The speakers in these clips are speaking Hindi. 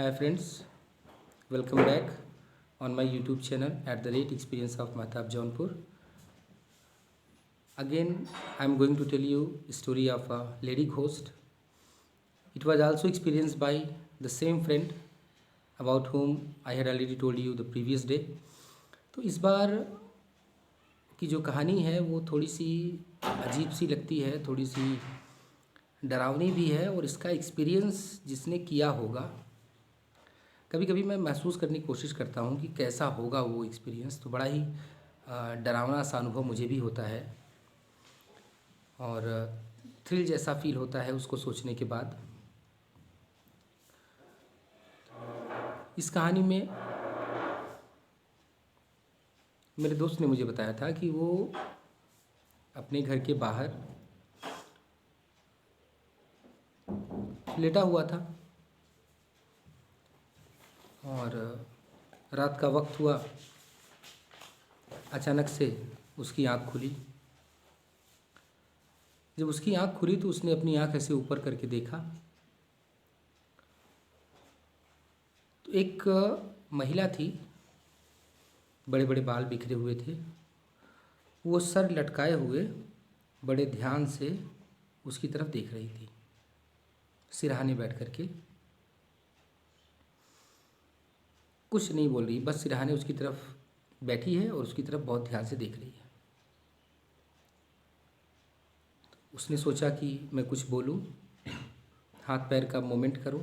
Hi friends, welcome back on my YouTube channel at the rate Experience of Mahtab Jaunpur. Again, I am going to tell you a story of a lady ghost. It was also experienced by the same friend about whom I had already told you the previous day. तो इस बार की जो कहानी है वो थोड़ी सी अजीब सी लगती है, थोड़ी सी डरावनी भी है और इसका एक्सपीरियंस जिसने किया होगा, कभी कभी मैं महसूस करने की कोशिश करता हूँ कि कैसा होगा वो एक्सपीरियंस। तो बड़ा ही डरावना सा अनुभव मुझे भी होता है और थ्रिल जैसा फील होता है उसको सोचने के बाद। इस कहानी में मेरे दोस्त ने मुझे बताया था कि वो अपने घर के बाहर लेटा हुआ था और रात का वक्त हुआ, अचानक से उसकी आँख खुली। जब उसकी आँख खुली तो उसने अपनी आँख ऐसे ऊपर करके देखा तो एक महिला थी, बड़े बड़े बाल बिखरे हुए थे। वो सर लटकाए हुए बड़े ध्यान से उसकी तरफ देख रही थी, सिरहाने बैठ करके। कुछ नहीं बोल रही, बस सिरहाने उसकी तरफ बैठी है और उसकी तरफ बहुत ध्यान से देख रही है। उसने सोचा कि मैं कुछ बोलूं, हाथ पैर का मूवमेंट करूं,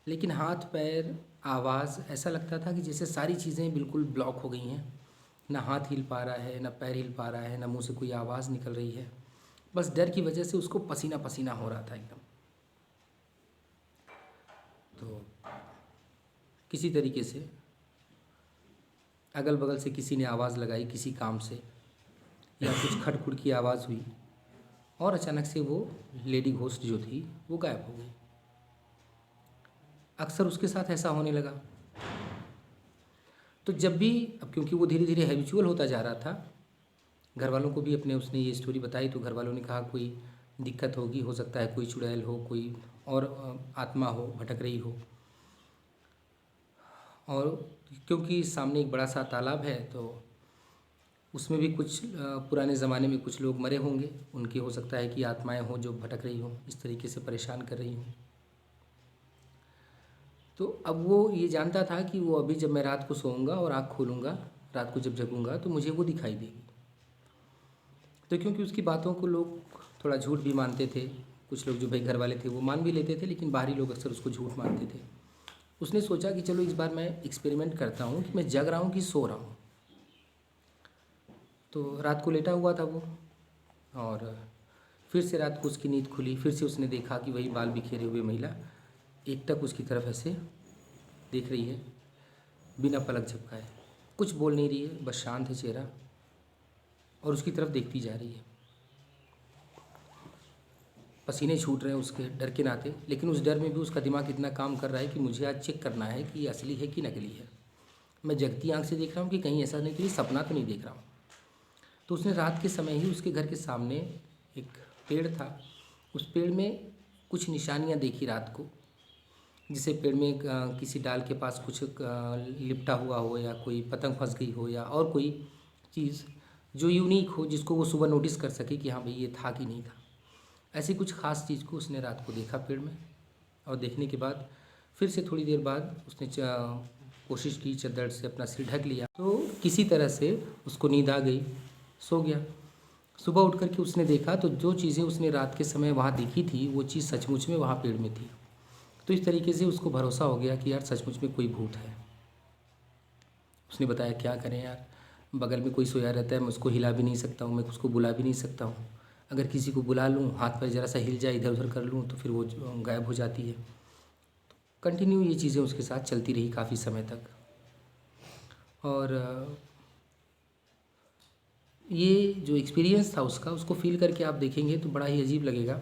लेकिन हाथ पैर आवाज़ ऐसा लगता था कि जैसे सारी चीज़ें बिल्कुल ब्लॉक हो गई हैं। ना हाथ हिल पा रहा है, ना पैर हिल पा रहा है, ना मुंह से कोई आवाज़ निकल रही है। बस डर की वजह से उसको पसीना पसीना हो रहा था एकदम। तो किसी तरीके से अगल बगल से किसी ने आवाज़ लगाई किसी काम से, या कुछ खटखुट की आवाज़ हुई और अचानक से वो लेडी घोस्ट जो थी वो गायब हो गई। अक्सर उसके साथ ऐसा होने लगा। तो जब भी, अब क्योंकि वो धीरे धीरे हैबिचुअल होता जा रहा था, घर वालों को भी अपने उसने ये स्टोरी बताई तो घर वालों ने कहा कोई दिक्कत होगी, हो सकता है कोई चुड़ैल हो, कोई और आत्मा हो, भटक रही हो। और क्योंकि सामने एक बड़ा सा तालाब है तो उसमें भी कुछ पुराने ज़माने में कुछ लोग मरे होंगे, उनकी हो सकता है कि आत्माएं हों जो भटक रही हों, इस तरीके से परेशान कर रही हों। तो अब वो ये जानता था कि वो अभी जब मैं रात को सोऊंगा और आँख खोलूँगा, रात को जब जगूंगा तो मुझे वो दिखाई देगी। तो क्योंकि उसकी बातों को लोग थोड़ा झूठ भी मानते थे, कुछ लोग जो भाई घर वाले थे वो मान भी लेते थे, लेकिन बाहरी लोग अक्सर उसको झूठ मानते थे। उसने सोचा कि चलो इस बार मैं एक्सपेरिमेंट करता हूँ कि मैं जग रहा हूँ कि सो रहा हूँ। तो रात को लेटा हुआ था वो और फिर से रात को उसकी नींद खुली। फिर से उसने देखा कि वही बाल बिखेरे हुए महिला एकटक उसकी तरफ ऐसे देख रही है, बिना पलक झपकाए। कुछ बोल नहीं रही है, बस शांत है चेहरा और उसकी तरफ देखती जा रही है। पसीने छूट रहे हैं उसके डर के नाते, लेकिन उस डर में भी उसका दिमाग इतना काम कर रहा है कि मुझे आज चेक करना है कि ये असली है कि नकली है। मैं जगती आंख से देख रहा हूँ कि कहीं ऐसा नहीं कि सपना तो नहीं देख रहा हूँ। तो उसने रात के समय ही उसके घर के सामने एक पेड़ था, उस पेड़ में कुछ निशानियाँ देखी रात को, जिसे पेड़ में किसी डाल के पास कुछ लिपटा हुआ हो, या कोई पतंग फंस गई हो, या और कोई चीज़ जो यूनिक हो, जिसको वो सुबह नोटिस कर सके कि हाँ भाई ये था कि नहीं था। ऐसी कुछ ख़ास चीज़ को उसने रात को देखा पेड़ में। और देखने के बाद फिर से थोड़ी देर बाद उसने कोशिश की चद्दर से अपना सिर ढक लिया, तो किसी तरह से उसको नींद आ गई, सो गया। सुबह उठ कर के उसने देखा तो जो चीज़ें उसने रात के समय वहाँ देखी थी वो चीज़ सचमुच में वहाँ पेड़ में थी। तो इस तरीके से उसको भरोसा हो गया कि यार सचमुच में कोई भूत है। उसने बताया क्या करें यार, बगल में कोई सोया रहता है, मैं उसको हिला भी नहीं सकता हूँ, मैं उसको बुला भी नहीं सकता हूँ। अगर किसी को बुला लूँ, हाथ पैर ज़रा सा हिल जाए, इधर उधर कर लूँ तो फिर वो गायब हो जाती है। कंटिन्यू ये चीज़ें उसके साथ चलती रही काफ़ी समय तक। और ये जो एक्सपीरियंस था उसका, उसको फील करके आप देखेंगे तो बड़ा ही अजीब लगेगा।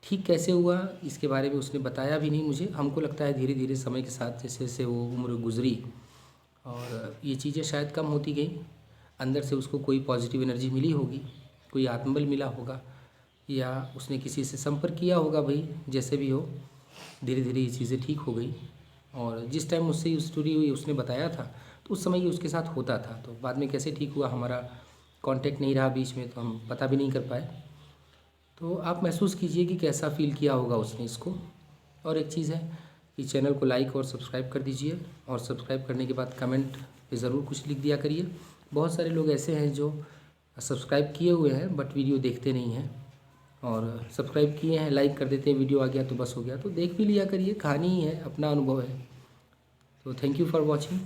ठीक कैसे हुआ इसके बारे में उसने बताया भी नहीं मुझे। हमको लगता है धीरे धीरे समय के साथ जैसे जैसे वो उम्र गुजरी और ये चीज़ें शायद कम होती गई, अंदर से उसको कोई पॉजिटिव एनर्जी मिली होगी, कोई आत्मबल मिला होगा, या उसने किसी से संपर्क किया होगा, भाई जैसे भी हो धीरे धीरे ये चीज़ें ठीक हो गई। और जिस टाइम मुझसे ये स्टोरी हुई उसने बताया था तो उस समय ये उसके साथ होता था। तो बाद में कैसे ठीक हुआ, हमारा कांटेक्ट नहीं रहा बीच में, तो हम पता भी नहीं कर पाए। तो आप महसूस कीजिए कि कैसा फ़ील किया होगा उसने इसको। और एक चीज़ है कि चैनल को लाइक और सब्सक्राइब कर दीजिए, और सब्सक्राइब करने के बाद कमेंट पे ज़रूर कुछ लिख दिया करिए। बहुत सारे लोग ऐसे हैं जो सब्सक्राइब किए हुए हैं बट वीडियो देखते नहीं हैं, और सब्सक्राइब किए हैं, लाइक कर देते हैं, वीडियो आ गया तो बस हो गया। तो देख भी लिया करिए, कहानी ही है, अपना अनुभव है। तो थैंक यू फॉर वॉचिंग।